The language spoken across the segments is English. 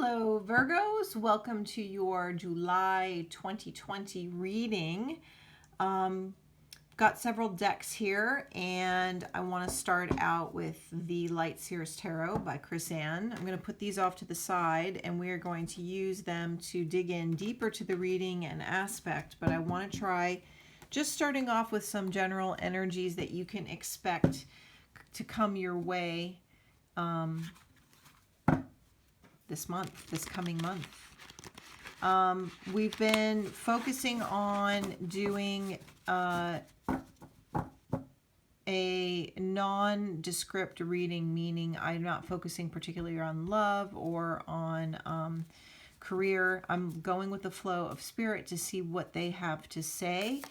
Hello Virgos, welcome to your July 2020 reading. Got several decks here, and I want to start out with the Light Seers Tarot by Chris Ann. I'm going to put these off to the side, and we are going to use them to dig in deeper to the reading and aspect, but I want to try just starting off with some general energies that you can expect to come your way this coming month. We've been focusing on doing a nondescript reading, meaning I'm not focusing particularly on love or on career. I'm going with the flow of spirit to see what they have to say.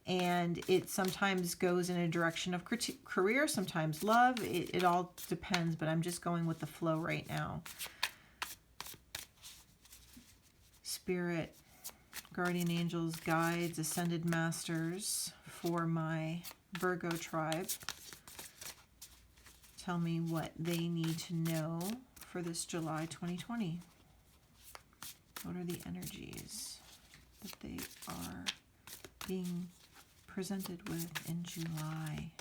And it sometimes goes in a direction of career, sometimes love. It all depends, but I'm just going with the flow right now. Spirit, guardian angels, guides, ascended masters for my Virgo tribe. Tell me what they need to know for this July 2020. What are the energies that they are being presented with in July?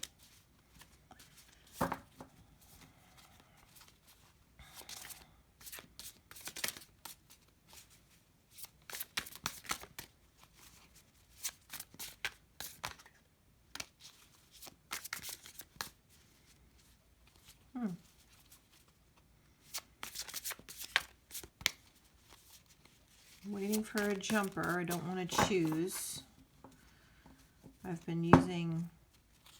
Waiting for a jumper. I don't want to choose. I've been using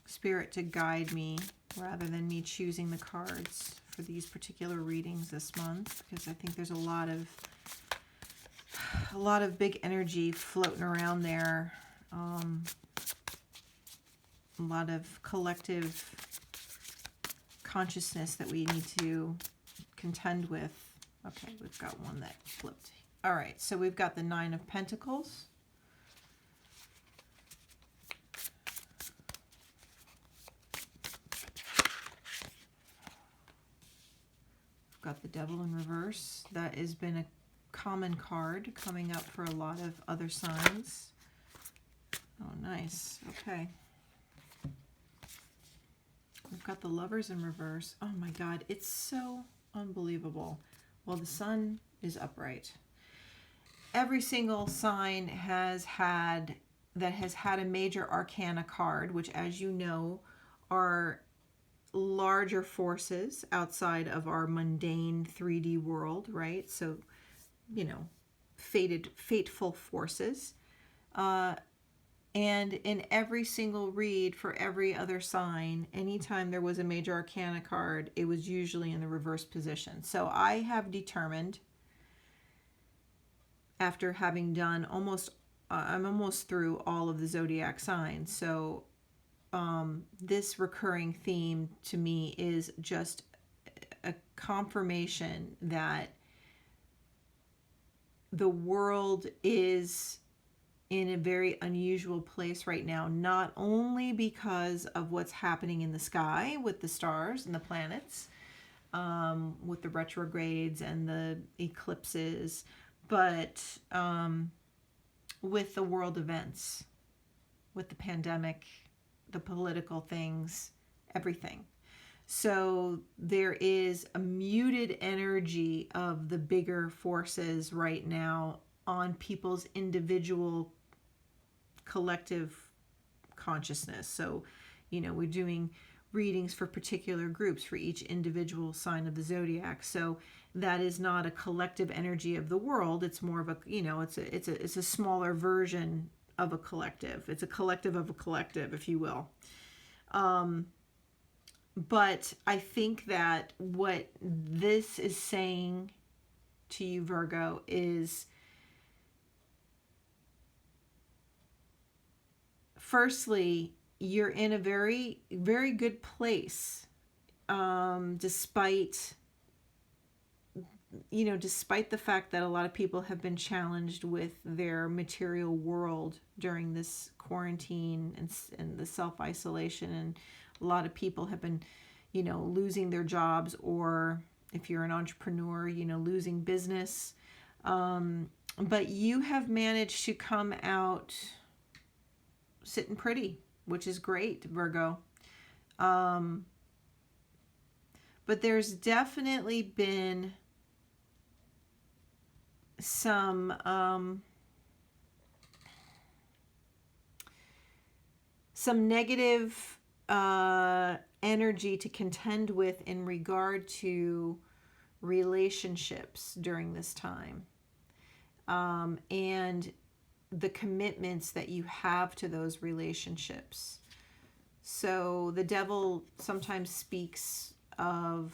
spirit to guide me rather than me choosing the cards for these particular readings this month, because I think there's a lot of big energy floating around there. A lot of collective consciousness that we need to contend with. Okay, we've got one that flipped. All right, so we've got the Nine of Pentacles. We've got the Devil in reverse. That has been a common card coming up for a lot of other signs. Oh, nice. Okay. We've got the Lovers in reverse. Oh my God, it's so unbelievable. Well, the Sun is upright. Every single sign has had a major arcana card, which, as you know, are larger forces outside of our mundane 3D world, right? So, you know, fateful forces. And in every single read for every other sign, anytime there was a major arcana card, it was usually in the reverse position. So I have determined, after having done I'm almost through all of the zodiac signs. So this recurring theme to me is just a confirmation that the world is in a very unusual place right now, not only because of what's happening in the sky with the stars and the planets, with the retrogrades and the eclipses, but with the world events, with the pandemic, the political things, everything. So there is a muted energy of the bigger forces right now on people's individual collective consciousness. So, you know, we're doing readings for particular groups for each individual sign of the zodiac. So that is not a collective energy of the world. It's more of a, you know, it's a smaller version of a collective. It's a collective of a collective, if you will. But I think that what this is saying to you, Virgo, is firstly, you're in a very, very good place, despite the fact that a lot of people have been challenged with their material world during this quarantine and the self-isolation, and a lot of people have been, losing their jobs or if you're an entrepreneur, you know, losing business. But you have managed to come out sitting pretty, which is great, Virgo. But there's definitely been some negative energy to contend with in regard to relationships during this time, and the commitments that you have to those relationships. So the devil sometimes speaks of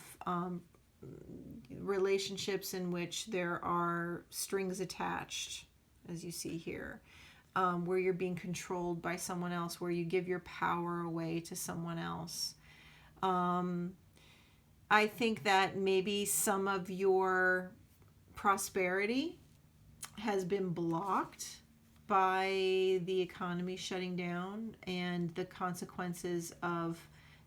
relationships in which there are strings attached, as you see here, where you're being controlled by someone else, where you give your power away to someone else. I think that maybe some of your prosperity has been blocked by the economy shutting down and the consequences of,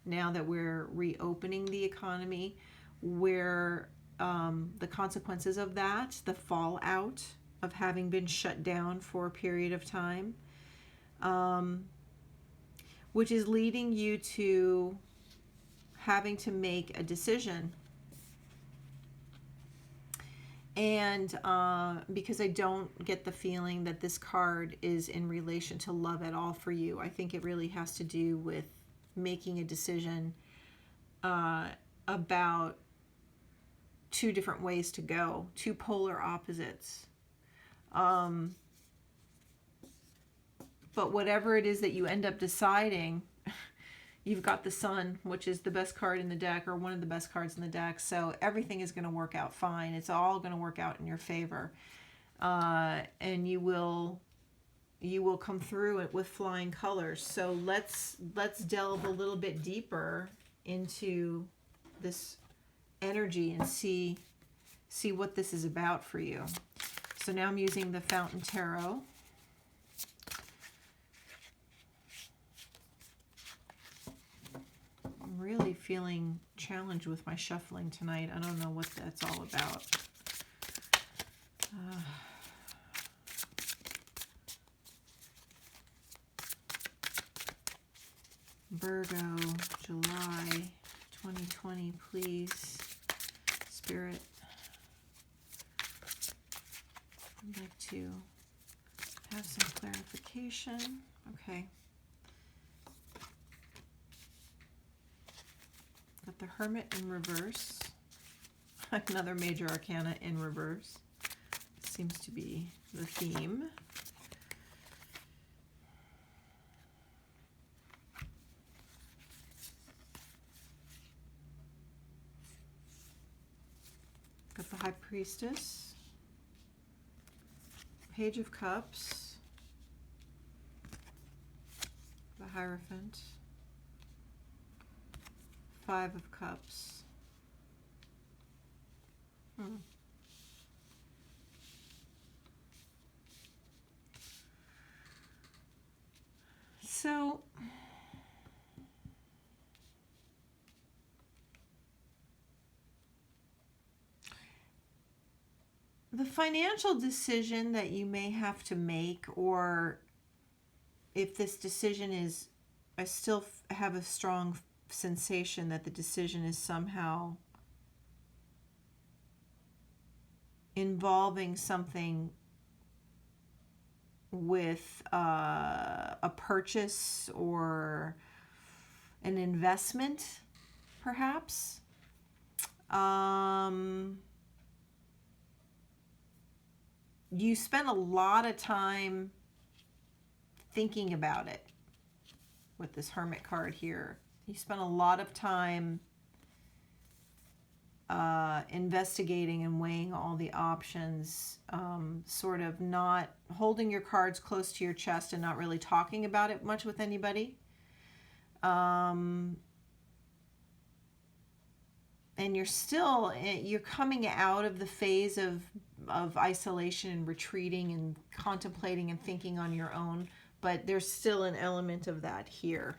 now that we're reopening the economy, where the consequences of that, the fallout of having been shut down for a period of time, which is leading you to having to make a decision. And because I don't get the feeling that this card is in relation to love at all for you. I think it really has to do with making a decision about two different ways to go, two polar opposites. But whatever it is that you end up deciding, you've got the Sun, which is the best card in the deck, or one of the best cards in the deck. So everything is going to work out fine. It's all going to work out in your favor. And you will come through it with flying colors. So let's delve a little bit deeper into this energy and see what this is about for you. So now I'm using the Fountain Tarot. I'm really feeling challenged with my shuffling tonight. I don't know what that's all about. Virgo, July 2020, please. Spirit, I'd like to have some clarification. Okay. Got the Hermit in reverse. Another major arcana in reverse. Seems to be the theme. Got the High Priestess. Page of Cups. The Hierophant. Five of Cups. So the financial decision that you may have to make, or if this decision is, I still have a strong sensation that the decision is somehow involving something with a purchase or an investment, perhaps. You spend a lot of time thinking about it with this Hermit card here. You spend a lot of time investigating and weighing all the options, sort of not holding your cards close to your chest and not really talking about it much with anybody. And you're coming out of the phase of isolation and retreating and contemplating and thinking on your own, but there's still an element of that here.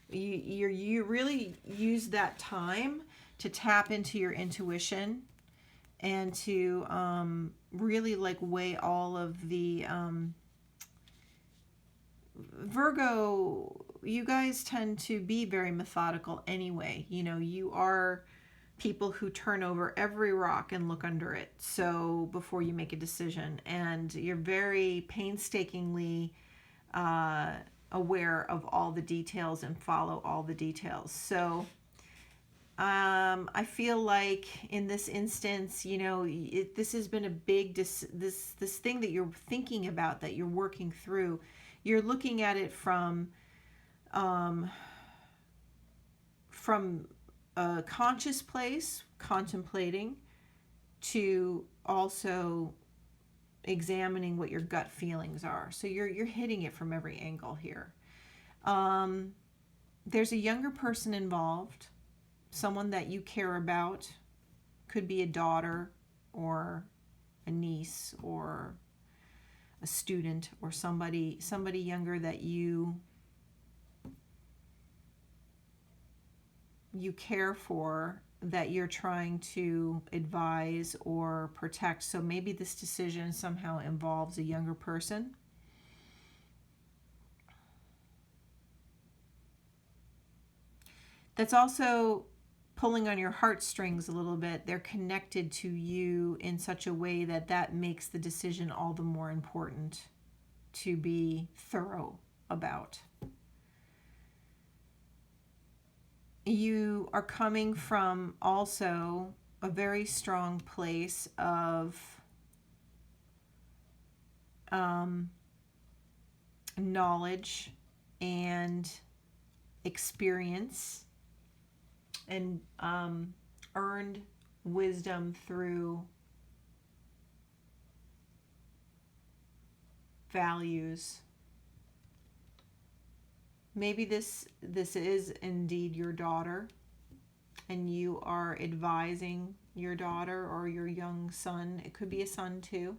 You really use that time to tap into your intuition and to really like weigh all of the Virgo, you guys tend to be very methodical anyway. You know, you are people who turn over every rock and look under it. So before you make a decision, and you're very painstakingly aware of all the details and follow all the details. So I feel like in this instance, you know, this has been a big this thing that you're thinking about, that you're working through. You're looking at it from a conscious place, contemplating, to also examining what your gut feelings are. So you're hitting it from every angle here. There's a younger person involved, someone that you care about. Could be a daughter or a niece or a student or somebody younger that you care for, that you're trying to advise or protect. So maybe this decision somehow involves a younger person. That's also pulling on your heartstrings a little bit. They're connected to you in such a way that makes the decision all the more important to be thorough about. You are coming from also a very strong place of knowledge and experience and earned wisdom through values. Maybe this is indeed your daughter, and you are advising your daughter or your young son. It could be a son too.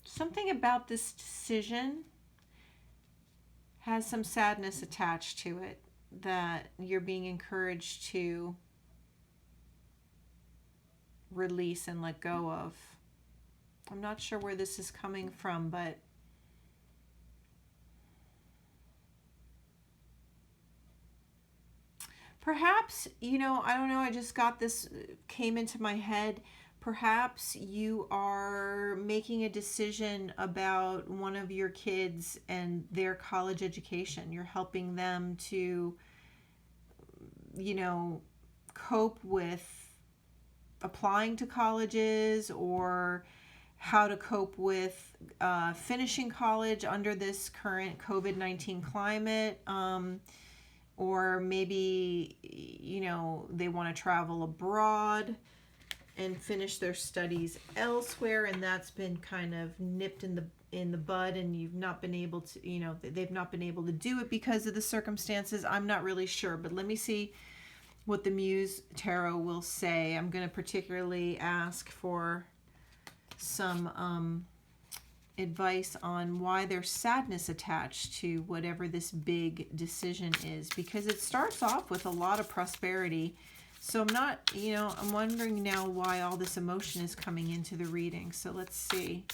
Something about this decision has some sadness attached to it that you're being encouraged to release and let go of. I'm not sure where this is coming from, but perhaps, you know, I don't know, I just got this, came into my head. Perhaps you are making a decision about one of your kids and their college education. You're helping them to, you know, cope with applying to colleges, or how to cope with finishing college under this current COVID-19 climate. Or maybe, you know, they want to travel abroad and finish their studies elsewhere, and that's been kind of nipped in the bud, and you've not been able to, you know, they've not been able to do it because of the circumstances. I'm not really sure, but let me see what the Muse Tarot will say. I'm going to particularly ask for some advice on why there's sadness attached to whatever this big decision is, because it starts off with a lot of prosperity. So I'm not, you know, I'm wondering now why all this emotion is coming into the reading. So let's see.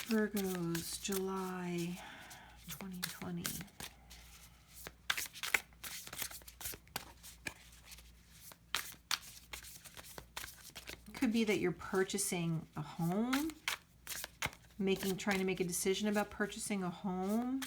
Virgos, July 2020. Could be that you're purchasing a home, trying to make a decision about purchasing a home.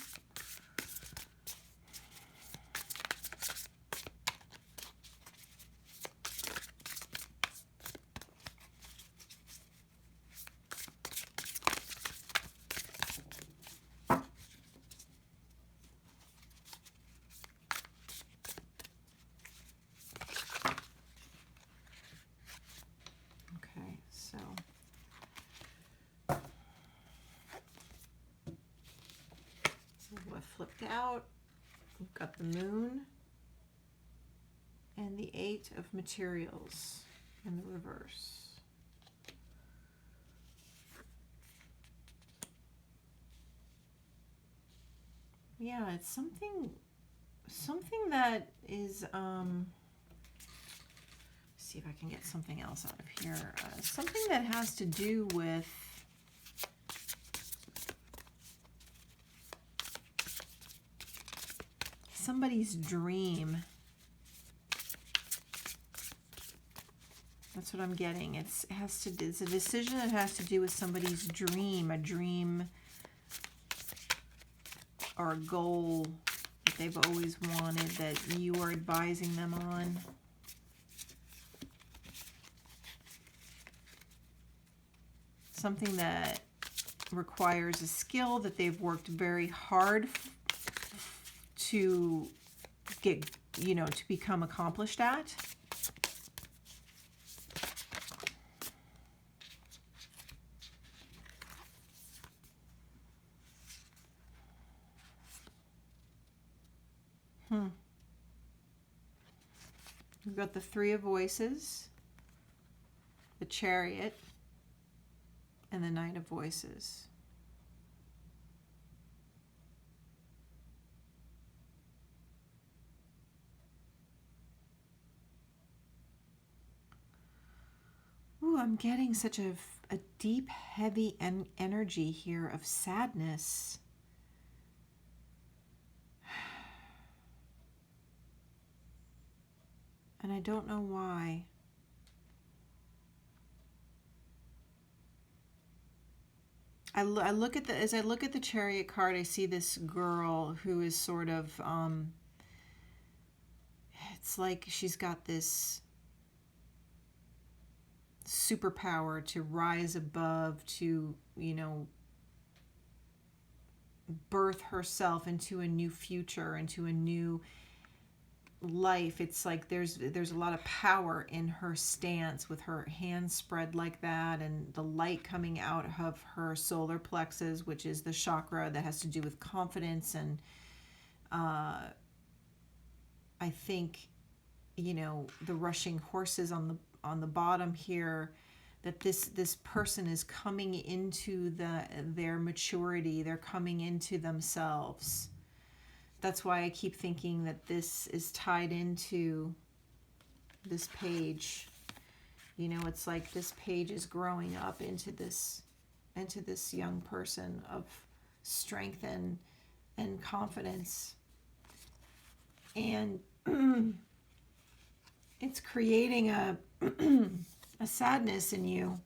Flipped out, we've got the Moon and the Eight of Materials in the reverse. yeah, it's something that is, see if I can get something else out of here. Something that has to do with somebody's dream. That's what I'm getting. It's a decision that has to do with somebody's dream, a dream or a goal that they've always wanted, that you are advising them on. Something that requires a skill that they've worked very hard to get, to become accomplished at. We've got the Three of Voices, the Chariot, and the Knight of Voices. Ooh, I'm getting such a deep, heavy energy here of sadness. And I don't know why. As I look at the Chariot card, I see this girl who is sort of, it's like she's got this superpower to rise above, to, birth herself into a new future, into a new life. It's like there's a lot of power in her stance, with her hands spread like that, and the light coming out of her solar plexus, which is the chakra that has to do with confidence. And I think, the rushing horses on the bottom here, that this person is coming into their maturity. They're coming into themselves. That's why I keep thinking that this is tied into this page. It's like this page is growing up into this young person of strength and confidence. And it's creating a sadness in you,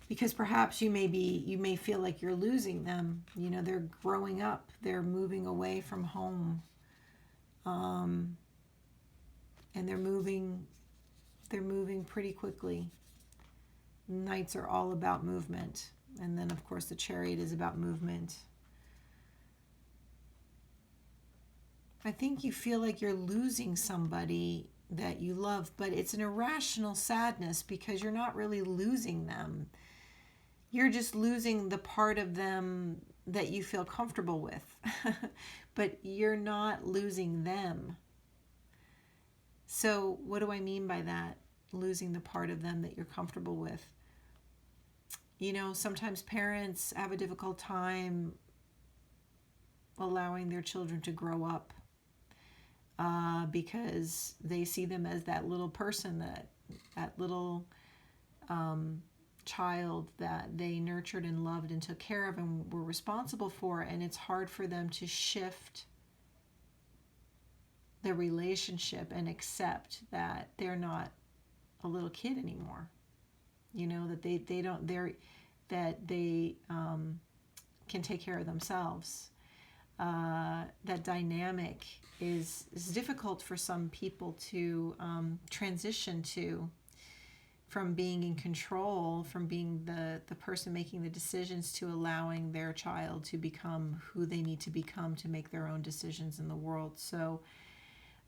because perhaps you may feel like you're losing them. They're growing up, they're moving away from home, and they're moving pretty quickly. Knights are all about movement, and then of course the Chariot is about movement. I think you feel like you're losing somebody that you love, but it's an irrational sadness, because you're not really losing them. You're just losing the part of them that you feel comfortable with. But you're not losing them. So what do I mean by that? Losing the part of them that you're comfortable with. Sometimes parents have a difficult time allowing their children to grow up, because they see them as that little person, that little child that they nurtured and loved and took care of and were responsible for. And it's hard for them to shift the relationship and accept that they're not a little kid anymore. That they can take care of themselves. That dynamic is difficult for some people to transition to, from being in control, from being the person making the decisions, to allowing their child to become who they need to become to make their own decisions in the world. So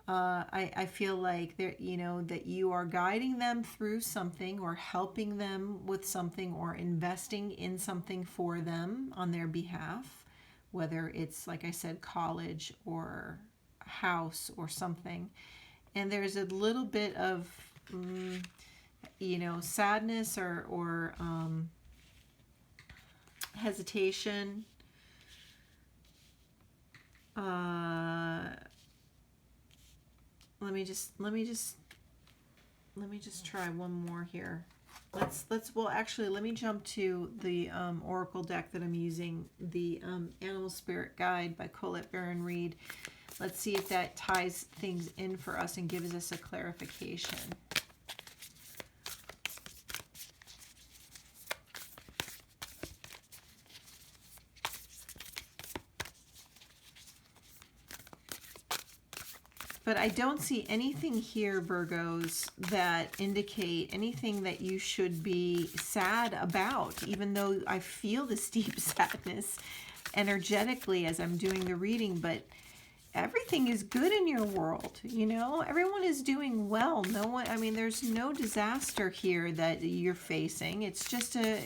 I feel like that you are guiding them through something, or helping them with something, or investing in something for them on their behalf, whether it's, like I said, college or a house or something. And there's a little bit of sadness or hesitation Let me just try one more here. Well, actually, let me jump to the Oracle deck that I'm using, the Animal Spirit Guide by Colette Baron Reed. Let's see if that ties things in for us and gives us a clarification. But I don't see anything here, Virgos, that indicate anything that you should be sad about, even though I feel this deep sadness energetically as I'm doing the reading. But everything is good in your world, you know? Everyone is doing well. No one, I mean, there's no disaster here that you're facing. It's just a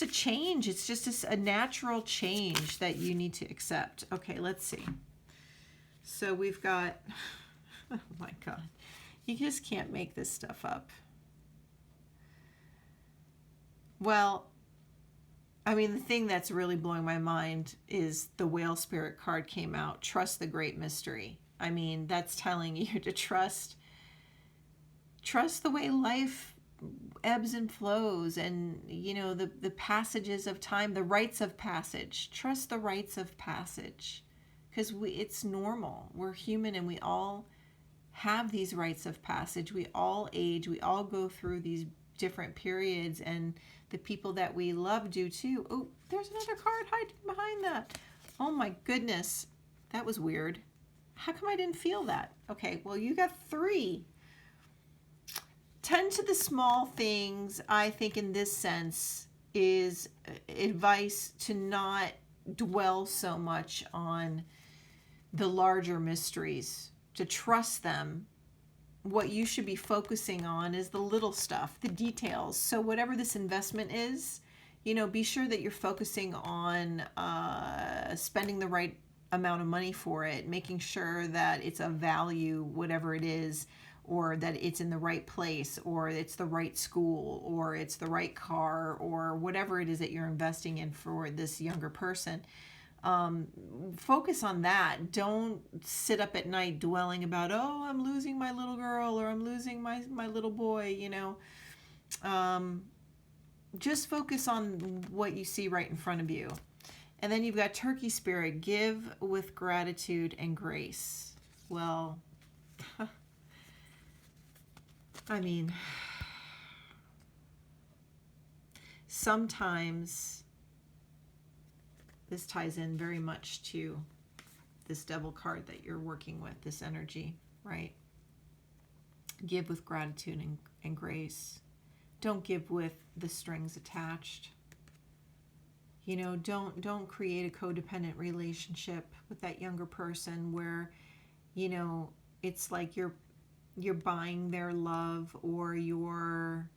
change. It's just a natural change that you need to accept. Okay, let's see. So we've got, oh my God, you just can't make this stuff up. Well, I mean, the thing that's really blowing my mind is the Whale Spirit card came out. Trust the great mystery. I mean, that's telling you to trust the way life ebbs and flows, and, you know, the passages of time, the rites of passage. Trust the rites of passage. Because it's normal. We're human and we all have these rites of passage. We all age. We all go through these different periods, and the people that we love do too. Oh, there's another card hiding behind that. Oh my goodness. That was weird. How come I didn't feel that? Okay, well, you got 3. Tend to the small things, I think, in this sense, is advice to not dwell so much on the larger mysteries, to trust them. What you should be focusing on is the little stuff, the details. So whatever this investment is, you know, be sure that you're focusing on spending the right amount of money for it, making sure that it's of value, whatever it is, or that it's in the right place, or it's the right school, or it's the right car, or whatever it is that you're investing in for this younger person. Focus on that. Don't sit up at night dwelling about, oh, I'm losing my little girl, or I'm losing my little boy, you know. Just focus on what you see right in front of you. And then you've got Turkey Spirit, give with gratitude and grace. Well, I mean, sometimes this ties in very much to this Devil card that you're working with, this energy, right? Give with gratitude and grace. Don't give with the strings attached. You know, don't create a codependent relationship with that younger person where, you know, it's like you're buying their love, or you're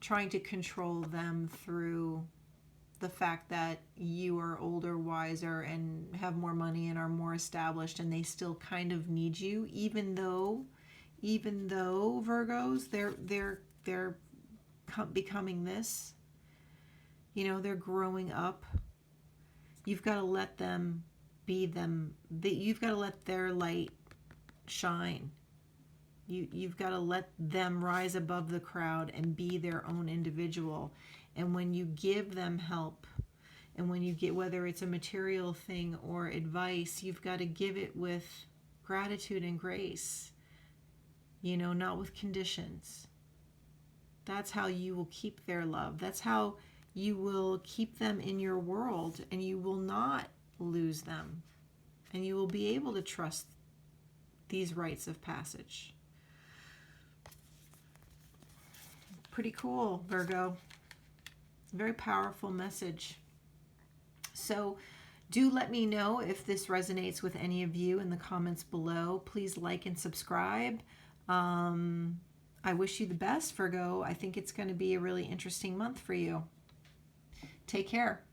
trying to control them through the fact that you are older, wiser, and have more money and are more established, and they still kind of need you, even though Virgos, they're becoming this. You know, they're growing up. You've got to let them be them. You've got to let their light shine. You've got to let them rise above the crowd and be their own individual. And when you give them help, and when you get, whether it's a material thing or advice, you've got to give it with gratitude and grace, you know, not with conditions. That's how you will keep their love. That's how you will keep them in your world, and you will not lose them. And you will be able to trust these rites of passage. Pretty cool, Virgo. Very powerful message. So do let me know if this resonates with any of you in the comments below. Please like and subscribe. I wish you the best, Virgo. I think it's going to be a really interesting month for you. Take care.